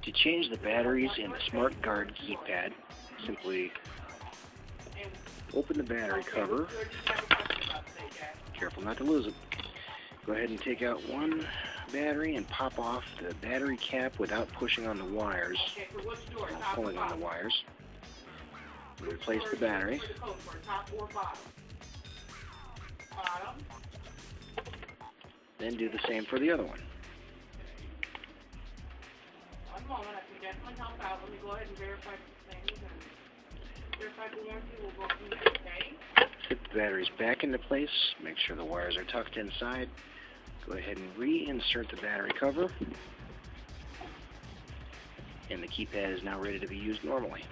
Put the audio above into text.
To change the batteries in the SmartGard keypad, simply open the battery cover. Careful not to lose it. Go ahead and take out one battery and pop off the battery cap without pushing on the wires, or pulling on the wires. Replace the battery. Then do the same for the other one. One moment, I can definitely help out. Let me go ahead and verify some things and verify the warranty. We'll go from there, okay? Fit the batteries back into place. Make sure the wires are tucked inside. Go ahead and reinsert the battery cover. And the keypad is now ready to be used normally.